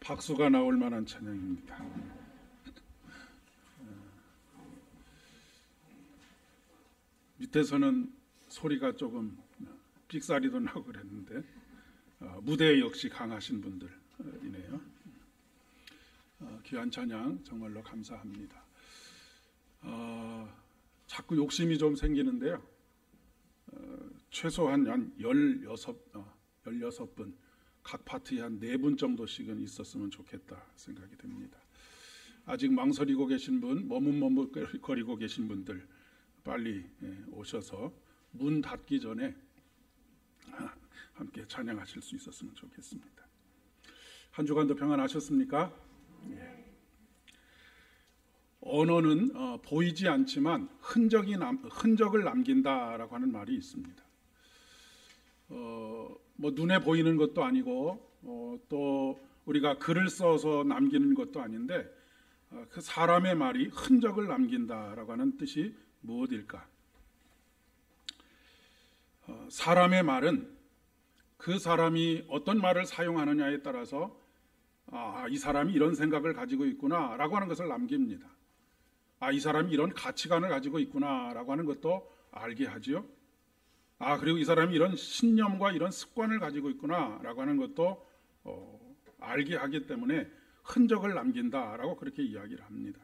박수가 나올 만한 찬양입니다. 밑에서는 소리가 조금 삑사리도 나고 그랬는데 무대 역시 강하신 분들이네요. 귀한 찬양 정말로 감사합니다. 자꾸 욕심이 좀 생기는데요. 최소한 한 16분 각 파트에 한 4분 정도씩은 있었으면 좋겠다 생각이 됩니다. 아직 망설이고 계신 분, 머뭇머뭇거리고 계신 분들 빨리 오셔서 문 닫기 전에 함께 찬양하실 수 있었으면 좋겠습니다. 한 주간도 평안하셨습니까? 언어는 보이지 않지만 흔적을 남긴다라고 하는 말이 있습니다. 뭐 눈에 보이는 것도 아니고 또 우리가 글을 써서 남기는 것도 아닌데 그 사람의 말이 흔적을 남긴다라고 하는 뜻이 무엇일까? 사람의 말은 그 사람이 어떤 말을 사용하느냐에 따라서 이 사람이 이런 생각을 가지고 있구나라고 하는 것을 남깁니다. 이 사람이 이런 가치관을 가지고 있구나라고 하는 것도 알게 하지요. 그리고 이 사람이 이런 신념과 이런 습관을 가지고 있구나라고 하는 것도 알게 하기 때문에 흔적을 남긴다라고 그렇게 이야기를 합니다.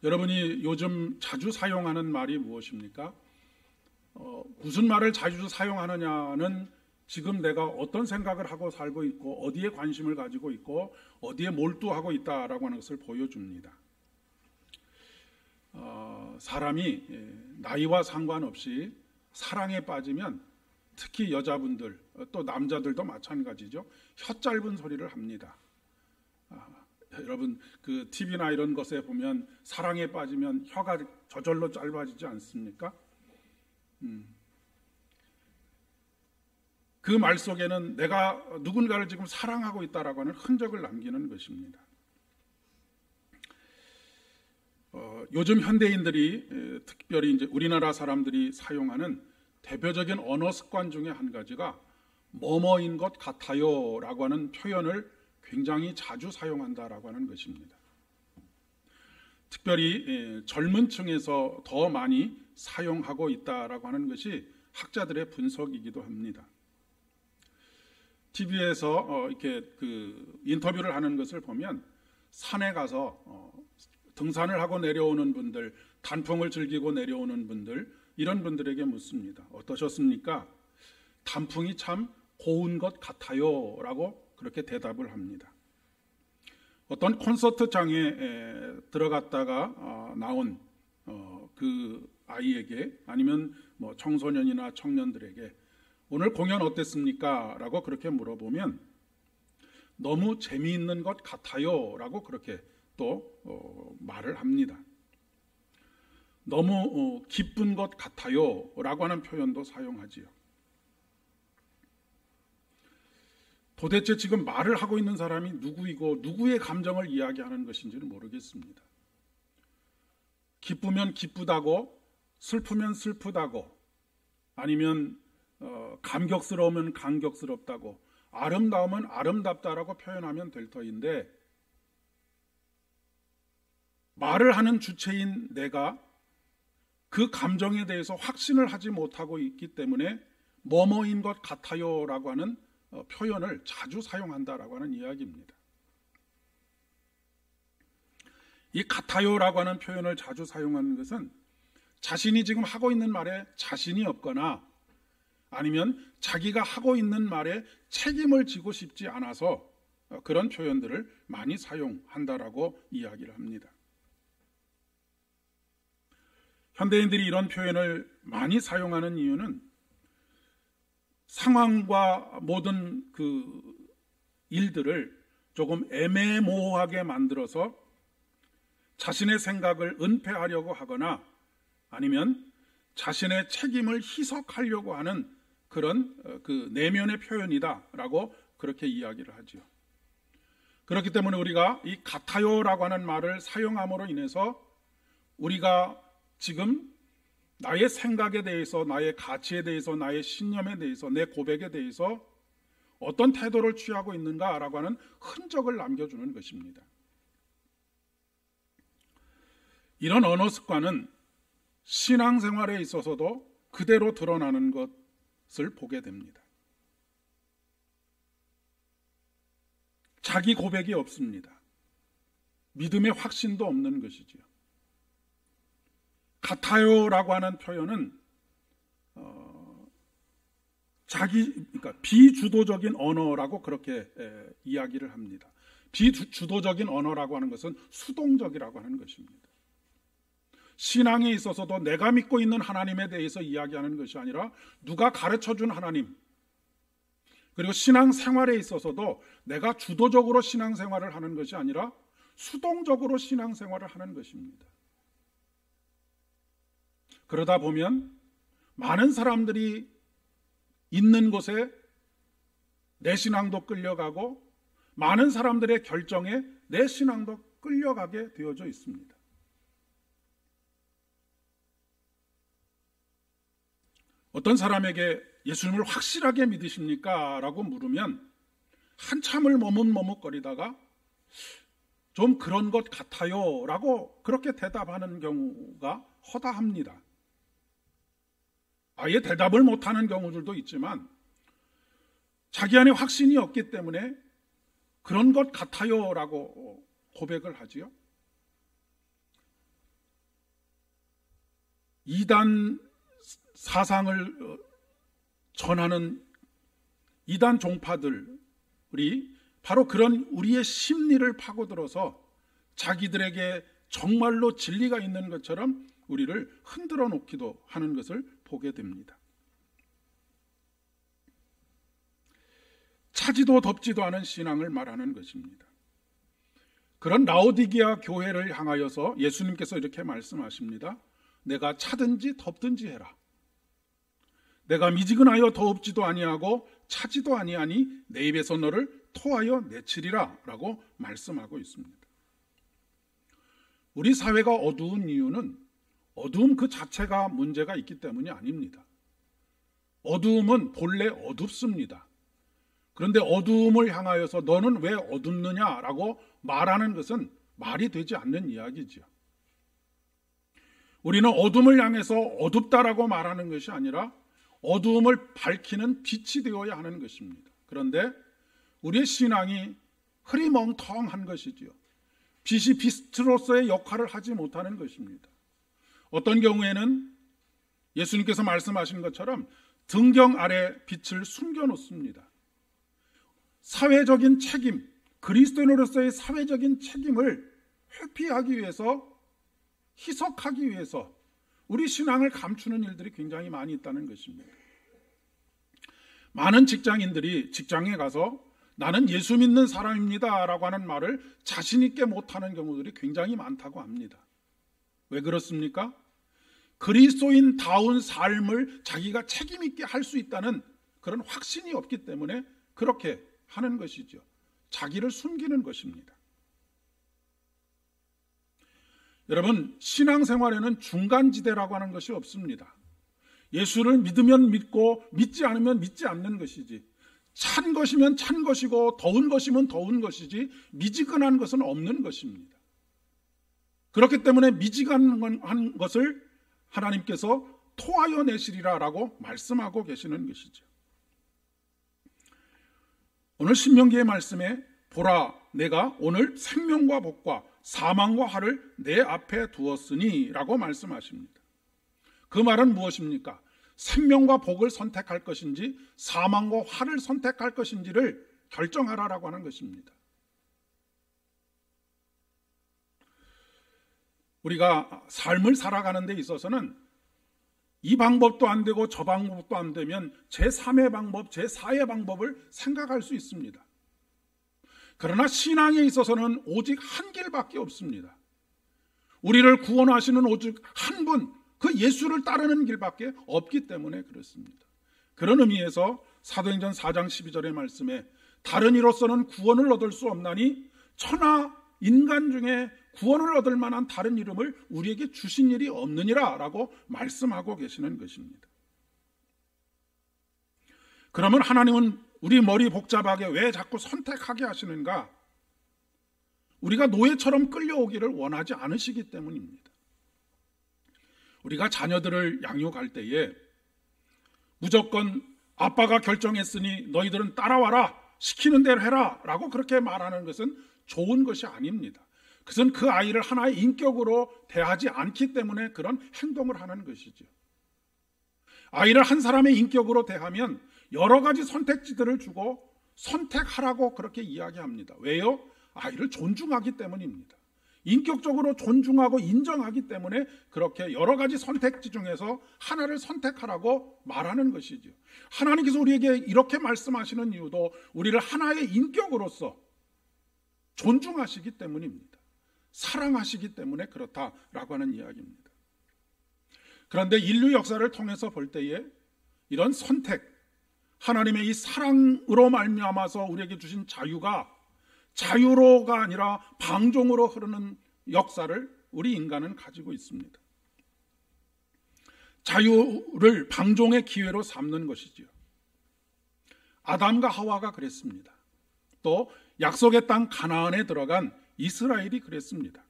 여러분이 요즘 자주 사용하는 말이 무엇입니까? 무슨 말을 자주 사용하느냐는 지금 내가 어떤 생각을 하고 살고 있고 어디에 관심을 가지고 있고 어디에 몰두하고 있다라고 하는 것을 보여줍니다. 사람이 나이와 상관없이 사랑에 빠지면 특히 여자분들 또 남자들도 마찬가지죠. 혀 짧은 소리를 합니다. 여러분 그 TV나 이런 것에 보면 사랑에 빠지면 혀가 저절로 짧아지지 않습니까? 그 말 속에는 내가 누군가를 지금 사랑하고 있다라고 하는 흔적을 남기는 것입니다. 요즘 현대인들이 특별히 이제 우리나라 사람들이 사용하는 대표적인 언어 습관 중에 한 가지가 뭐뭐인 것 같아요라고 하는 표현을 굉장히 자주 사용한다라고 하는 것입니다. 특별히 젊은 층에서 더 많이 사용하고 있다라고 하는 것이 학자들의 분석이기도 합니다. TV에서 이렇게 그 인터뷰를 하는 것을 보면 산에 가서 등산을 하고 내려오는 분들, 단풍을 즐기고 내려오는 분들, 이런 분들에게 묻습니다. 어떠셨습니까? 단풍이 참 고운 것 같아요 라고 그렇게 대답을 합니다. 어떤 콘서트장에 들어갔다가 나온 그 아이에게 아니면 뭐 청소년이나 청년들에게 오늘 공연 어땠습니까? 라고 그렇게 물어보면 너무 재미있는 것 같아요 라고 그렇게 또 말을 합니다. 너무 기쁜 것 같아요 라고 하는 표현도 사용하지요. 도대체 지금 말을 하고 있는 사람이 누구이고 누구의 감정을 이야기하는 것인지는 모르겠습니다. 기쁘면 기쁘다고, 슬프면 슬프다고, 아니면 감격스러우면 감격스럽다고, 아름다우면 아름답다라고 표현하면 될 터인데 말을 하는 주체인 내가 그 감정에 대해서 확신을 하지 못하고 있기 때문에 뭐뭐인 것 같아요라고 하는 표현을 자주 사용한다라고 하는 이야기입니다. 이 같아요라고 하는 표현을 자주 사용하는 것은 자신이 지금 하고 있는 말에 자신이 없거나 아니면 자기가 하고 있는 말에 책임을 지고 싶지 않아서 그런 표현들을 많이 사용한다라고 이야기를 합니다. 현대인들이 이런 표현을 많이 사용하는 이유는 상황과 모든 그 일들을 조금 애매모호하게 만들어서 자신의 생각을 은폐하려고 하거나 아니면 자신의 책임을 희석하려고 하는 그런 그 내면의 표현이다라고 그렇게 이야기를 하죠. 그렇기 때문에 우리가 이 같아요라고 하는 말을 사용함으로 인해서 우리가 지금 나의 생각에 대해서, 나의 가치에 대해서, 나의 신념에 대해서, 내 고백에 대해서 어떤 태도를 취하고 있는가라고 하는 흔적을 남겨주는 것입니다. 이런 언어 습관은 신앙생활에 있어서도 그대로 드러나는 것을 보게 됩니다. 자기 고백이 없습니다. 믿음의 확신도 없는 것이지요. 같아요라고 하는 표현은 그러니까 비주도적인 언어라고 그렇게 이야기를 합니다. 비주도적인 언어라고 하는 것은 수동적이라고 하는 것입니다. 신앙에 있어서도 내가 믿고 있는 하나님에 대해서 이야기하는 것이 아니라 누가 가르쳐준 하나님, 그리고 신앙생활에 있어서도 내가 주도적으로 신앙생활을 하는 것이 아니라 수동적으로 신앙생활을 하는 것입니다. 그러다 보면 많은 사람들이 있는 곳에 내 신앙도 끌려가고 많은 사람들의 결정에 내 신앙도 끌려가게 되어져 있습니다. 어떤 사람에게 예수님을 확실하게 믿으십니까? 라고 물으면 한참을 머뭇머뭇거리다가 좀 그런 것 같아요 라고 그렇게 대답하는 경우가 허다합니다. 아예 대답을 못하는 경우들도 있지만 자기 안에 확신이 없기 때문에 그런 것 같아요 라고 고백을 하지요. 이단 사상을 전하는 이단 종파들이 바로 그런 우리의 심리를 파고들어서 자기들에게 정말로 진리가 있는 것처럼 우리를 흔들어 놓기도 하는 것을 보게 됩니다. 차지도 덥지도 않은 신앙을 말하는 것입니다. 그런 라오디게아 교회를 향하여서 예수님께서 이렇게 말씀하십니다. 내가 차든지 덥든지 해라. 내가 미지근하여 더웁지도 아니하고 차지도 아니하니 내 입에서 너를 토하여 내치리라 라고 말씀하고 있습니다. 우리 사회가 어두운 이유는 어두움 그 자체가 문제가 있기 때문이 아닙니다. 어두움은 본래 어둡습니다. 그런데 어두움을 향하여서 너는 왜 어둡느냐라고 말하는 것은 말이 되지 않는 이야기지요. 우리는 어둠을 향해서 어둡다라고 말하는 것이 아니라 어두움을 밝히는 빛이 되어야 하는 것입니다. 그런데 우리의 신앙이 흐리멍텅한 것이지요. 빛이 빛으로서의 역할을 하지 못하는 것입니다. 어떤 경우에는 예수님께서 말씀하신 것처럼 등경 아래 빛을 숨겨놓습니다. 사회적인 책임, 그리스도인으로서의 사회적인 책임을 회피하기 위해서, 희석하기 위해서 우리 신앙을 감추는 일들이 굉장히 많이 있다는 것입니다. 많은 직장인들이 직장에 가서 나는 예수 믿는 사람입니다 라고 하는 말을 자신 있게 못하는 경우들이 굉장히 많다고 합니다. 왜 그렇습니까? 그리스도인다운 삶을 자기가 책임 있게 할 수 있다는 그런 확신이 없기 때문에 그렇게 하는 것이죠. 자기를 숨기는 것입니다. 여러분, 신앙생활에는 중간지대라고 하는 것이 없습니다. 예수를 믿으면 믿고 믿지 않으면 믿지 않는 것이지, 찬 것이면 찬 것이고 더운 것이면 더운 것이지 미지근한 것은 없는 것입니다. 그렇기 때문에 미지근한 것을 하나님께서 토하여 내시리라 라고 말씀하고 계시는 것이죠. 오늘 신명기의 말씀에 보라 내가 오늘 생명과 복과 사망과 화를 내 앞에 두었으니 라고 말씀하십니다. 그 말은 무엇입니까? 생명과 복을 선택할 것인지 사망과 화를 선택할 것인지를 결정하라라고 하는 것입니다. 우리가 삶을 살아가는 데 있어서는 이 방법도 안 되고 저 방법도 안 되면 제3의 방법, 제4의 방법을 생각할 수 있습니다. 그러나 신앙에 있어서는 오직 한 길밖에 없습니다. 우리를 구원하시는 오직 한 분, 그 예수를 따르는 길밖에 없기 때문에 그렇습니다. 그런 의미에서 사도행전 4장 12절의 말씀에 다른 이로서는 구원을 얻을 수 없나니 천하 인간 중에 구원을 얻을 만한 다른 이름을 우리에게 주신 일이 없느니라 라고 말씀하고 계시는 것입니다. 그러면 하나님은 우리 머리 복잡하게 왜 자꾸 선택하게 하시는가? 우리가 노예처럼 끌려오기를 원하지 않으시기 때문입니다. 우리가 자녀들을 양육할 때에 무조건 아빠가 결정했으니 너희들은 따라와라, 시키는 대로 해라 라고 그렇게 말하는 것은 좋은 것이 아닙니다. 그것은 그 아이를 하나의 인격으로 대하지 않기 때문에 그런 행동을 하는 것이죠. 아이를 한 사람의 인격으로 대하면 여러 가지 선택지들을 주고 선택하라고 그렇게 이야기합니다. 왜요? 아이를 존중하기 때문입니다. 인격적으로 존중하고 인정하기 때문에 그렇게 여러 가지 선택지 중에서 하나를 선택하라고 말하는 것이죠. 하나님께서 우리에게 이렇게 말씀하시는 이유도 우리를 하나의 인격으로서 존중하시기 때문입니다. 사랑하시기 때문에 그렇다라고 하는 이야기입니다. 그런데 인류 역사를 통해서 볼 때에 이런 선택, 하나님의 이 사랑으로 말미암아서 우리에게 주신 자유가 자유로가 아니라 방종으로 흐르는 역사를 우리 인간은 가지고 있습니다. 자유를 방종의 기회로 삼는 것이지요. 아담과 하와가 그랬습니다. 또 약속의 땅 가나안에 들어간 이스라엘이 그랬습니다.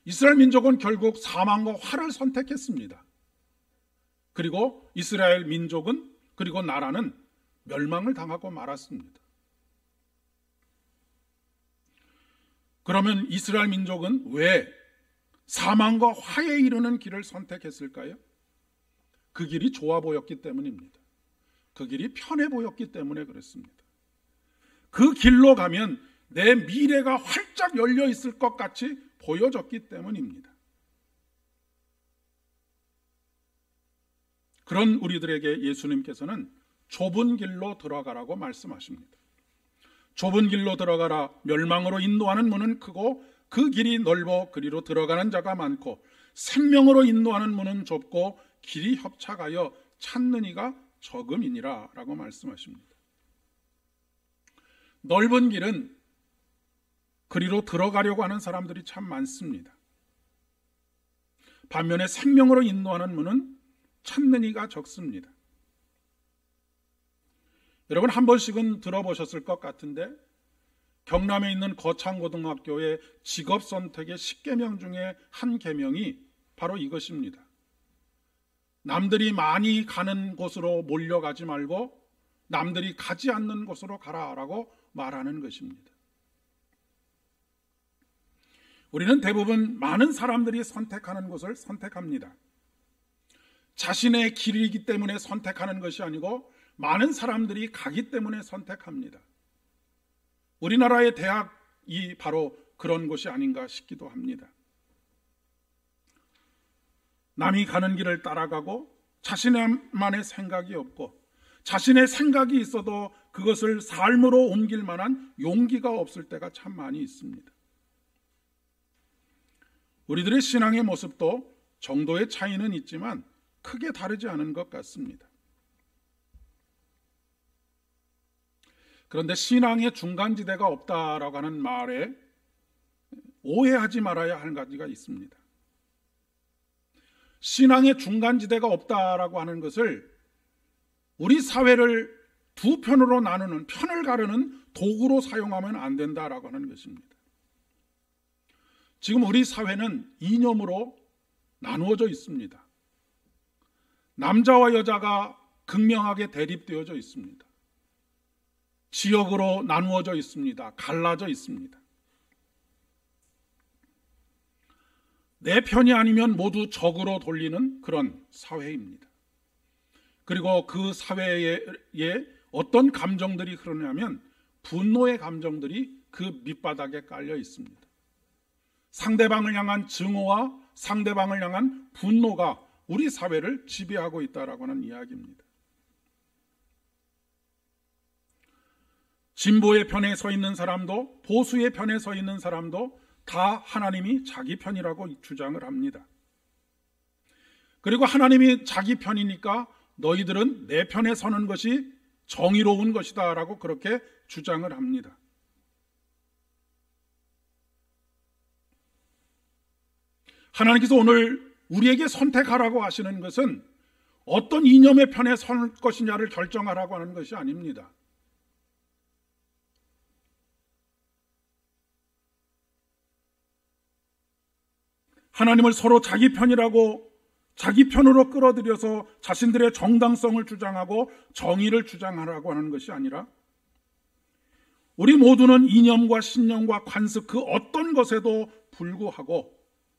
이스라엘 민족은 결국 사망과 화를 선택했습니다. 그리고 이스라엘 민족은 그리고 나라는 멸망을 당하고 말았습니다. 그러면 이스라엘 민족은 왜 사망과 화에 이르는 길을 선택했을까요? 그 길이 좋아 보였기 때문입니다. 그 길이 편해 보였기 때문에 그렇습니다. 그 길로 가면 내 미래가 활짝 열려 있을 것 같이 보여졌기 때문입니다. 그런 우리들에게 예수님께서는 좁은 길로 들어가라고 말씀하십니다. 좁은 길로 들어가라. 멸망으로 인도하는 문은 크고 그 길이 넓어 그리로 들어가는 자가 많고 생명으로 인도하는 문은 좁고 길이 협착하여 찾는 이가 적음이니라 라고 말씀하십니다. 넓은 길은 그리로 들어가려고 하는 사람들이 참 많습니다. 반면에 생명으로 인도하는 문은 찾는 이가 적습니다. 여러분 한 번씩은 들어보셨을 것 같은데 경남에 있는 거창고등학교의 직업선택의 10계명 중에 한 계명이 바로 이것입니다. 남들이 많이 가는 곳으로 몰려가지 말고 남들이 가지 않는 곳으로 가라라고 말하는 것입니다. 우리는 대부분 많은 사람들이 선택하는 곳을 선택합니다. 자신의 길이기 때문에 선택하는 것이 아니고 많은 사람들이 가기 때문에 선택합니다. 우리나라의 대학이 바로 그런 곳이 아닌가 싶기도 합니다. 남이 가는 길을 따라가고 자신만의 생각이 없고 자신의 생각이 있어도 그것을 삶으로 옮길 만한 용기가 없을 때가 참 많이 있습니다. 우리들의 신앙의 모습도 정도의 차이는 있지만 크게 다르지 않은 것 같습니다. 그런데 신앙의 중간지대가 없다라고 하는 말에 오해하지 말아야 할 가지가 있습니다. 신앙의 중간지대가 없다라고 하는 것을 우리 사회를 두 편으로 나누는, 편을 가르는 도구로 사용하면 안 된다라고 하는 것입니다. 지금 우리 사회는 이념으로 나누어져 있습니다. 남자와 여자가 극명하게 대립되어져 있습니다. 지역으로 나누어져 있습니다. 갈라져 있습니다. 내 편이 아니면 모두 적으로 돌리는 그런 사회입니다. 그리고 그 사회에 어떤 감정들이 흐르냐면 분노의 감정들이 그 밑바닥에 깔려 있습니다. 상대방을 향한 증오와 상대방을 향한 분노가 우리 사회를 지배하고 있다라고 하는 이야기입니다. 진보의 편에 서 있는 사람도 보수의 편에 서 있는 사람도 다 하나님이 자기 편이라고 주장을 합니다. 그리고 하나님이 자기 편이니까 너희들은 내 편에 서는 것이 정의로운 것이다 라고 그렇게 주장을 합니다. 하나님께서 오늘 우리에게 선택하라고 하시는 것은 어떤 이념의 편에 설 것이냐를 결정하라고 하는 것이 아닙니다. 하나님을 서로 자기 편이라고 자기 편으로 끌어들여서 자신들의 정당성을 주장하고 정의를 주장하라고 하는 것이 아니라 우리 모두는 이념과 신념과 관습 그 어떤 것에도 불구하고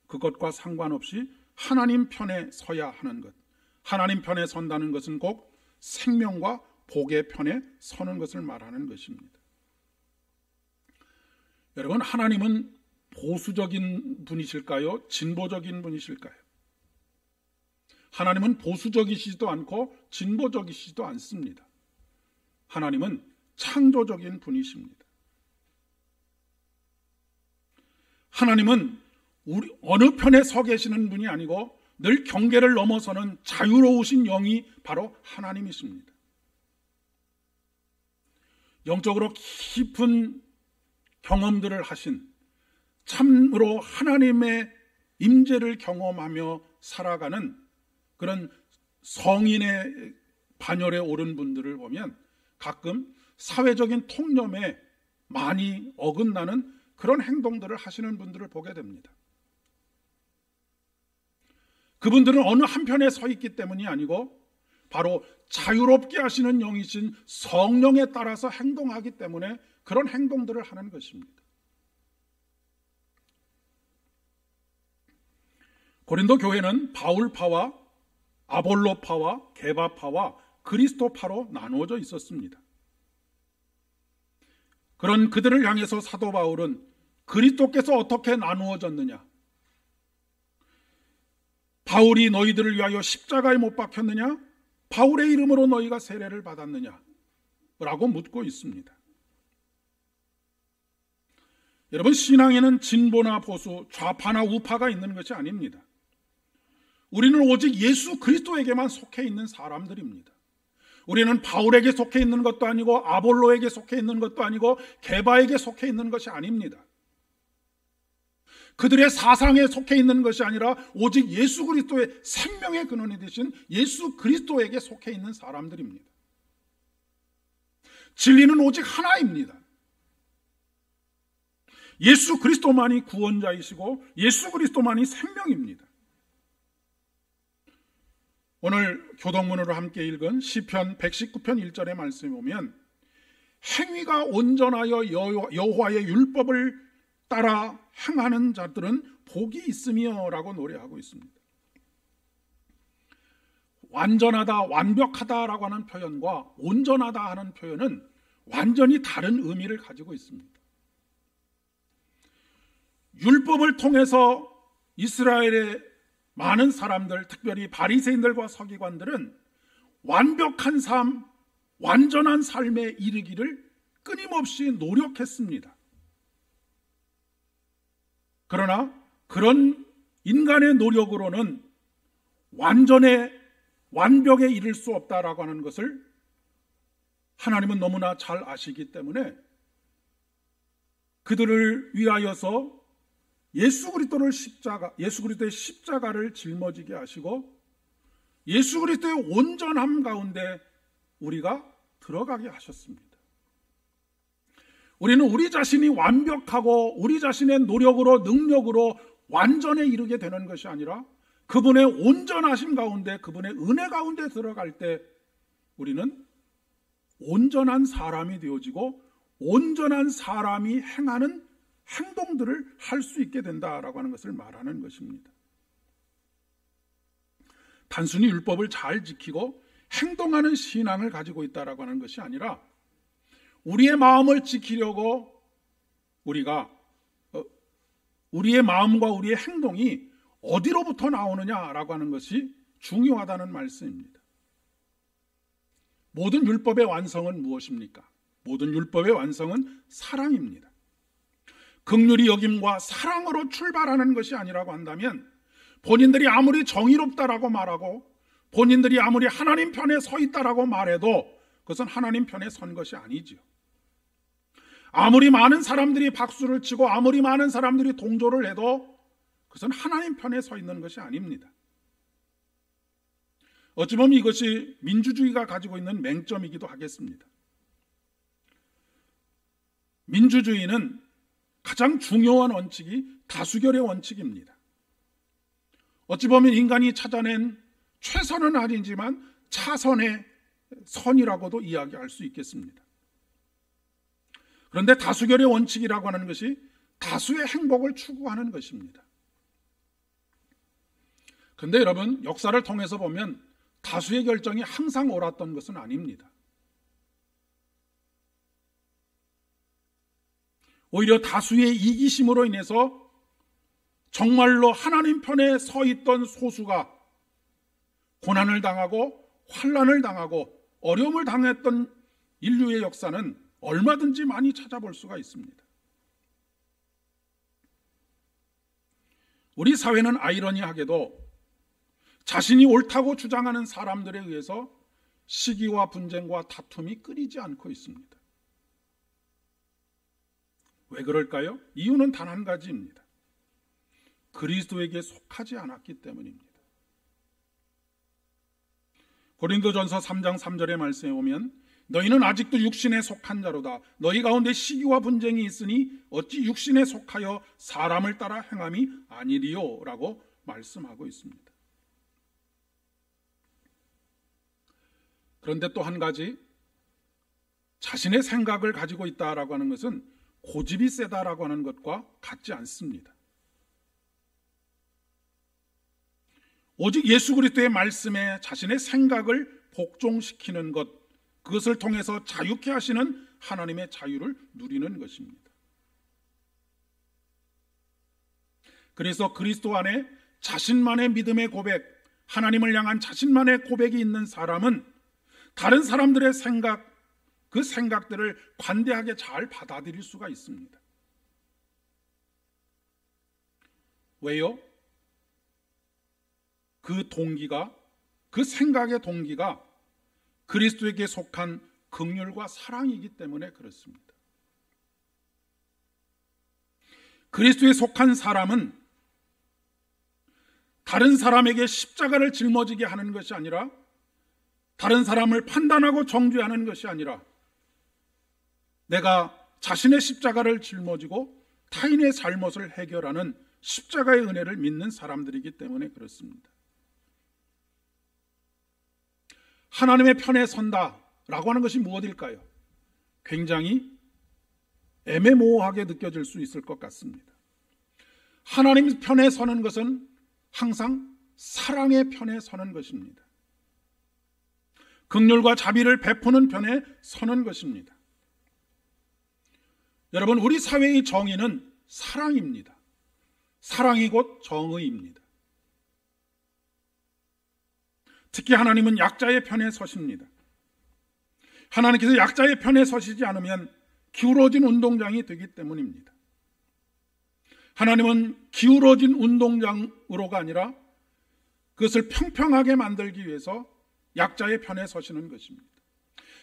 그것과 상관없이 하나님 편에 서야 하는 것. 하나님 편에 선다는 것은 꼭 생명과 복의 편에 서는 것을 말하는 것입니다. 여러분, 하나님은 보수적인 분이실까요? 진보적인 분이실까요? 하나님은 보수적이시지도 않고 진보적이시지도 않습니다. 하나님은 창조적인 분이십니다. 하나님은 우리 어느 편에 서 계시는 분이 아니고 늘 경계를 넘어서는 자유로우신 영이 바로 하나님이십니다. 영적으로 깊은 경험들을 하신 참으로 하나님의 임재를 경험하며 살아가는 그런 성인의 반열에 오른 분들을 보면 가끔 사회적인 통념에 많이 어긋나는 그런 행동들을 하시는 분들을 보게 됩니다. 그분들은 어느 한편에 서 있기 때문이 아니고 바로 자유롭게 하시는 영이신 성령에 따라서 행동하기 때문에 그런 행동들을 하는 것입니다. 고린도 교회는 바울파와 아볼로파와 게바파와 그리스도파로 나누어져 있었습니다. 그런 그들을 향해서 사도 바울은 그리스도께서 어떻게 나누어졌느냐? 바울이 너희들을 위하여 십자가에 못 박혔느냐? 바울의 이름으로 너희가 세례를 받았느냐? 라고 묻고 있습니다. 여러분, 신앙에는 진보나 보수, 좌파나 우파가 있는 것이 아닙니다. 우리는 오직 예수 그리스도에게만 속해 있는 사람들입니다. 우리는 바울에게 속해 있는 것도 아니고 아볼로에게 속해 있는 것도 아니고 게바에게 속해 있는 것이 아닙니다. 그들의 사상에 속해 있는 것이 아니라 오직 예수 그리스도의 생명의 근원이 되신 예수 그리스도에게 속해 있는 사람들입니다. 진리는 오직 하나입니다. 예수 그리스도만이 구원자이시고 예수 그리스도만이 생명입니다. 오늘 교동문으로 함께 읽은 시편 119편 1절의 말씀에 보면 행위가 온전하여 여호와의 율법을 따라 행하는 자들은 복이 있으며 라고 노래하고 있습니다. 완전하다, 완벽하다라고 하는 표현과 온전하다 하는 표현은 완전히 다른 의미를 가지고 있습니다. 율법을 통해서 이스라엘의 많은 사람들, 특별히 바리새인들과 서기관들은 완벽한 삶, 완전한 삶에 이르기를 끊임없이 노력했습니다. 그러나 그런 인간의 노력으로는 완벽에 이를 수 없다라고 하는 것을 하나님은 너무나 잘 아시기 때문에 그들을 위하여서 예수 그리스도의 십자가를 짊어지게 하시고 예수 그리스도의 온전함 가운데 우리가 들어가게 하셨습니다. 우리는 우리 자신이 완벽하고 우리 자신의 노력으로 능력으로 완전에 이르게 되는 것이 아니라 그분의 온전하심 가운데 그분의 은혜 가운데 들어갈 때 우리는 온전한 사람이 되어지고 온전한 사람이 행하는 행동들을 할 수 있게 된다라고 하는 것을 말하는 것입니다. 단순히 율법을 잘 지키고 행동하는 신앙을 가지고 있다라고 하는 것이 아니라 우리의 마음을 지키려고 우리가 우리의 마음과 우리의 행동이 어디로부터 나오느냐라고 하는 것이 중요하다는 말씀입니다. 모든 율법의 완성은 무엇입니까? 모든 율법의 완성은 사랑입니다. 긍휼히 여김과 사랑으로 출발하는 것이 아니라고 한다면 본인들이 아무리 정의롭다라고 말하고 본인들이 아무리 하나님 편에 서 있다라고 말해도 그것은 하나님 편에 선 것이 아니지요. 아무리 많은 사람들이 박수를 치고 아무리 많은 사람들이 동조를 해도 그것은 하나님 편에 서 있는 것이 아닙니다. 어찌 보면 이것이 민주주의가 가지고 있는 맹점이기도 하겠습니다. 민주주의는 가장 중요한 원칙이 다수결의 원칙입니다. 어찌 보면 인간이 찾아낸 최선은 아니지만 차선의 선이라고도 이야기할 수 있겠습니다. 그런데 다수결의 원칙이라고 하는 것이 다수의 행복을 추구하는 것입니다. 그런데 여러분, 역사를 통해서 보면 다수의 결정이 항상 옳았던 것은 아닙니다. 오히려 다수의 이기심으로 인해서 정말로 하나님 편에 서 있던 소수가 고난을 당하고 환난을 당하고 어려움을 당했던 인류의 역사는 얼마든지 많이 찾아볼 수가 있습니다. 우리 사회는 아이러니하게도 자신이 옳다고 주장하는 사람들에 의해서 시기와 분쟁과 다툼이 끊이지 않고 있습니다. 왜 그럴까요? 이유는 단 한 가지입니다. 그리스도에게 속하지 않았기 때문입니다. 고린도전서 3장 3절의 말씀에 보면 너희는 아직도 육신에 속한 자로다. 너희 가운데 시기와 분쟁이 있으니 어찌 육신에 속하여 사람을 따라 행함이 아니리요? 라고 말씀하고 있습니다. 그런데 또 한 가지, 자신의 생각을 가지고 있다라고 하는 것은 고집이 세다라고 하는 것과 같지 않습니다. 오직 예수 그리스도의 말씀에 자신의 생각을 복종시키는 것, 그것을 통해서 자유케 하시는 하나님의 자유를 누리는 것입니다. 그래서 그리스도 안에 자신만의 믿음의 고백, 하나님을 향한 자신만의 고백이 있는 사람은 다른 사람들의 생각, 그 생각들을 관대하게 잘 받아들일 수가 있습니다. 왜요? 그 동기가, 그 생각의 동기가 그리스도에게 속한 긍휼과 사랑이기 때문에 그렇습니다. 그리스도에 속한 사람은 다른 사람에게 십자가를 짊어지게 하는 것이 아니라, 다른 사람을 판단하고 정죄하는 것이 아니라, 내가 자신의 십자가를 짊어지고 타인의 잘못을 해결하는 십자가의 은혜를 믿는 사람들이기 때문에 그렇습니다. 하나님의 편에 선다라고 하는 것이 무엇일까요? 굉장히 애매모호하게 느껴질 수 있을 것 같습니다. 하나님 편에 서는 것은 항상 사랑의 편에 서는 것입니다. 긍휼과 자비를 베푸는 편에 서는 것입니다. 여러분, 우리 사회의 정의는 사랑입니다. 사랑이 곧 정의입니다. 특히 하나님은 약자의 편에 서십니다. 하나님께서 약자의 편에 서시지 않으면 기울어진 운동장이 되기 때문입니다. 하나님은 기울어진 운동장으로가 아니라 그것을 평평하게 만들기 위해서 약자의 편에 서시는 것입니다.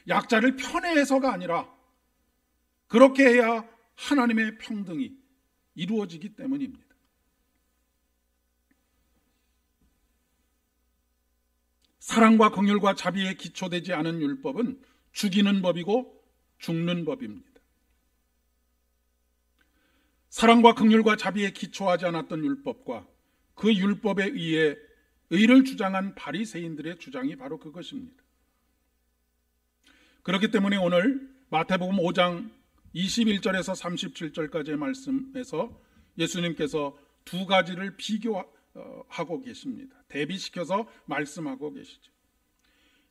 약자를 편애해서가 아니라 그렇게 해야 하나님의 평등이 이루어지기 때문입니다. 사랑과 긍휼과 자비에 기초되지 않은 율법은 죽이는 법이고 죽는 법입니다. 사랑과 긍휼과 자비에 기초하지 않았던 율법과 그 율법에 의해 의를 주장한 바리새인들의 주장이 바로 그것입니다. 그렇기 때문에 오늘 마태복음 5장 21절에서 37절까지의 말씀에서 예수님께서 두 가지를 비교하고 계십니다. 대비시켜서 말씀하고 계시죠.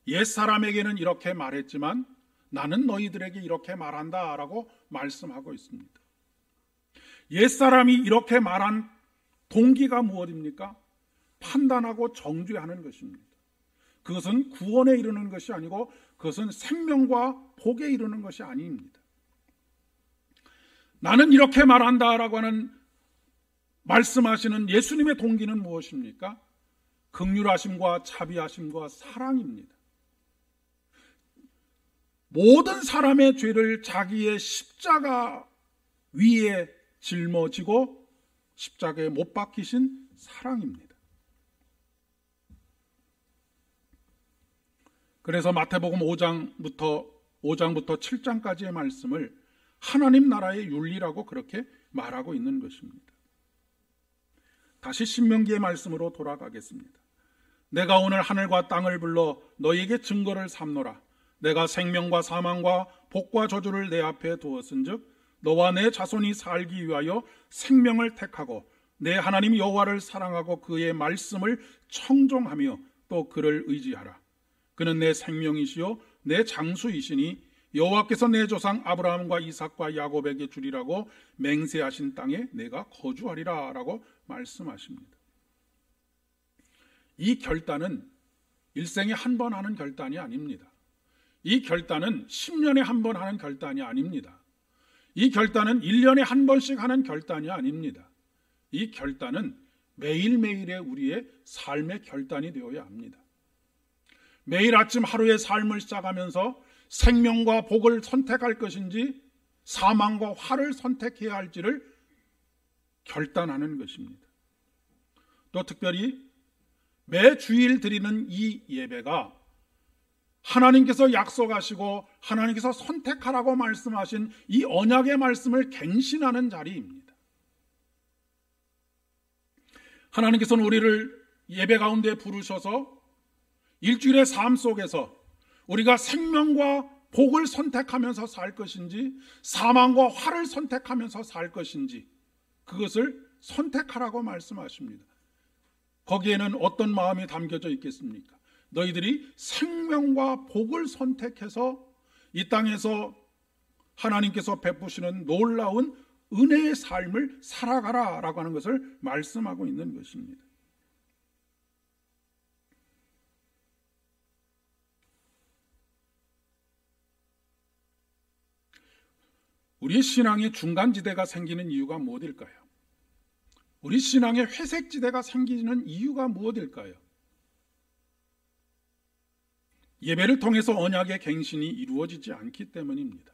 옛사람에게는 이렇게 말했지만 나는 너희들에게 이렇게 말한다 라고 말씀하고 있습니다. 옛사람이 이렇게 말한 동기가 무엇입니까? 판단하고 정죄하는 것입니다. 그것은 구원에 이르는 것이 아니고 그것은 생명과 복에 이르는 것이 아닙니다. 나는 이렇게 말한다라고 하는 말씀하시는 예수님의 동기는 무엇입니까? 긍휼하심과 자비하심과 사랑입니다. 모든 사람의 죄를 자기의 십자가 위에 짊어지고 십자가에 못 박히신 사랑입니다. 그래서 마태복음 5장부터 7장까지의 말씀을 하나님 나라의 윤리라고 그렇게 말하고 있는 것입니다. 다시 신명기의 말씀으로 돌아가겠습니다. 내가 오늘 하늘과 땅을 불러 너에게 증거를 삼노라. 내가 생명과 사망과 복과 저주를 내 앞에 두었은즉 너와 내 자손이 살기 위하여 생명을 택하고 내 하나님 여호와를 사랑하고 그의 말씀을 청종하며 또 그를 의지하라. 그는 내 생명이시요 내 장수이시니 여호와께서 내 조상 아브라함과 이삭과 야곱에게 주리라고 맹세하신 땅에 내가 거주하리라 라고 말씀하십니다. 이 결단은 일생에 한 번 하는 결단이 아닙니다. 이 결단은 10년에 한 번 하는 결단이 아닙니다. 이 결단은 1년에 한 번씩 하는 결단이 아닙니다. 이 결단은 매일매일의 우리의 삶의 결단이 되어야 합니다. 매일 아침 하루의 삶을 시작하면서 생명과 복을 선택할 것인지 사망과 화를 선택해야 할지를 결단하는 것입니다. 또 특별히 매 주일 드리는 이 예배가 하나님께서 약속하시고 하나님께서 선택하라고 말씀하신 이 언약의 말씀을 갱신하는 자리입니다. 하나님께서는 우리를 예배 가운데 부르셔서 일주일의 삶 속에서 우리가 생명과 복을 선택하면서 살 것인지 사망과 화를 선택하면서 살 것인지 그것을 선택하라고 말씀하십니다. 거기에는 어떤 마음이 담겨져 있겠습니까? 너희들이 생명과 복을 선택해서 이 땅에서 하나님께서 베푸시는 놀라운 은혜의 삶을 살아가라 라고 하는 것을 말씀하고 있는 것입니다. 우리의 신앙의 중간지대가 생기는 이유가 무엇일까요? 우리 신앙의 회색지대가 생기는 이유가 무엇일까요? 예배를 통해서 언약의 갱신이 이루어지지 않기 때문입니다.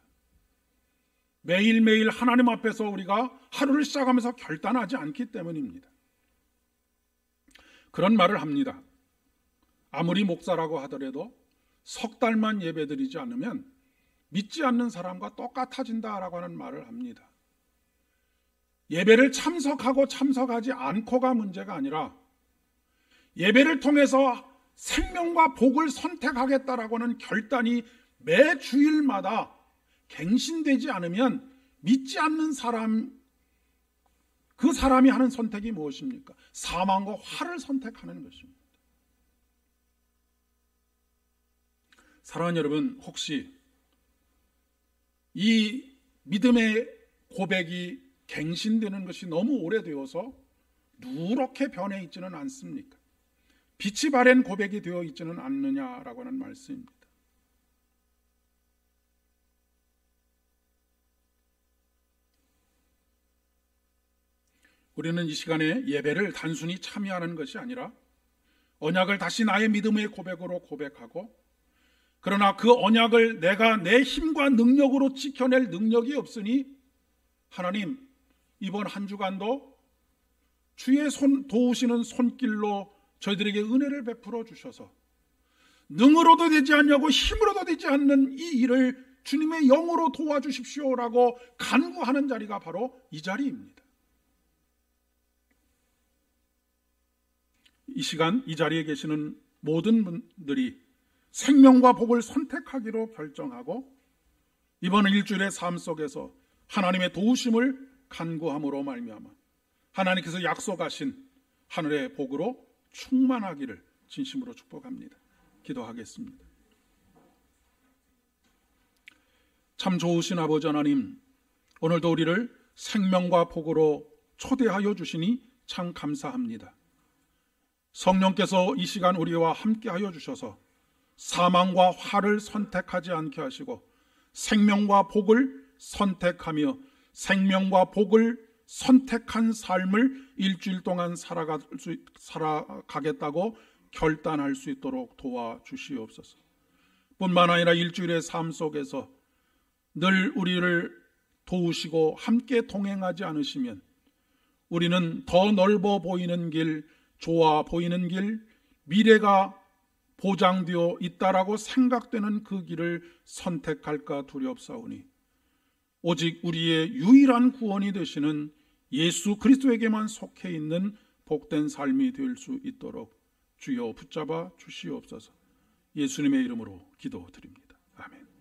매일매일 하나님 앞에서 우리가 하루를 시작하면서 결단하지 않기 때문입니다. 그런 말을 합니다. 아무리 목사라고 하더라도 석 달만 예배드리지 않으면 믿지 않는 사람과 똑같아진다라고 하는 말을 합니다. 예배를 참석하고 참석하지 않고가 문제가 아니라 예배를 통해서 생명과 복을 선택하겠다라고 하는 결단이 매 주일마다 갱신되지 않으면 믿지 않는 사람, 그 사람이 하는 선택이 무엇입니까? 사망과 화를 선택하는 것입니다. 사랑하는 여러분, 혹시 이 믿음의 고백이 갱신되는 것이 너무 오래되어서 누렇게 변해 있지는 않습니까? 빛이 바랜 고백이 되어 있지는 않느냐라고 하는 말씀입니다. 우리는 이 시간에 예배를 단순히 참여하는 것이 아니라 언약을 다시 나의 믿음의 고백으로 고백하고, 그러나 그 언약을 내가 내 힘과 능력으로 지켜낼 능력이 없으니 하나님, 이번 한 주간도 주의 도우시는 손길로 저희들에게 은혜를 베풀어 주셔서 능으로도 되지 않냐고 힘으로도 되지 않는 이 일을 주님의 영으로 도와주십시오라고 간구하는 자리가 바로 이 자리입니다. 이 시간 이 자리에 계시는 모든 분들이 생명과 복을 선택하기로 결정하고 이번 일주일의 삶 속에서 하나님의 도우심을 간구함으로 말미암아 하나님께서 약속하신 하늘의 복으로 충만하기를 진심으로 축복합니다. 기도하겠습니다. 참 좋으신 아버지 하나님, 오늘도 우리를 생명과 복으로 초대하여 주시니 참 감사합니다. 성령께서 이 시간 우리와 함께하여 주셔서 사망과 화를 선택하지 않게 하시고 생명과 복을 선택하며 생명과 복을 선택한 삶을 일주일 동안 살아가겠다고 결단할 수 있도록 도와주시옵소서. 뿐만 아니라 일주일의 삶 속에서 늘 우리를 도우시고 함께 동행하지 않으시면 우리는 더 넓어 보이는 길, 좋아 보이는 길, 미래가 보장되어 있다라고 생각되는 그 길을 선택할까 두렵사오니 오직 우리의 유일한 구원이 되시는 예수 그리스도에게만 속해 있는 복된 삶이 될 수 있도록 주여 붙잡아 주시옵소서. 예수님의 이름으로 기도드립니다. 아멘.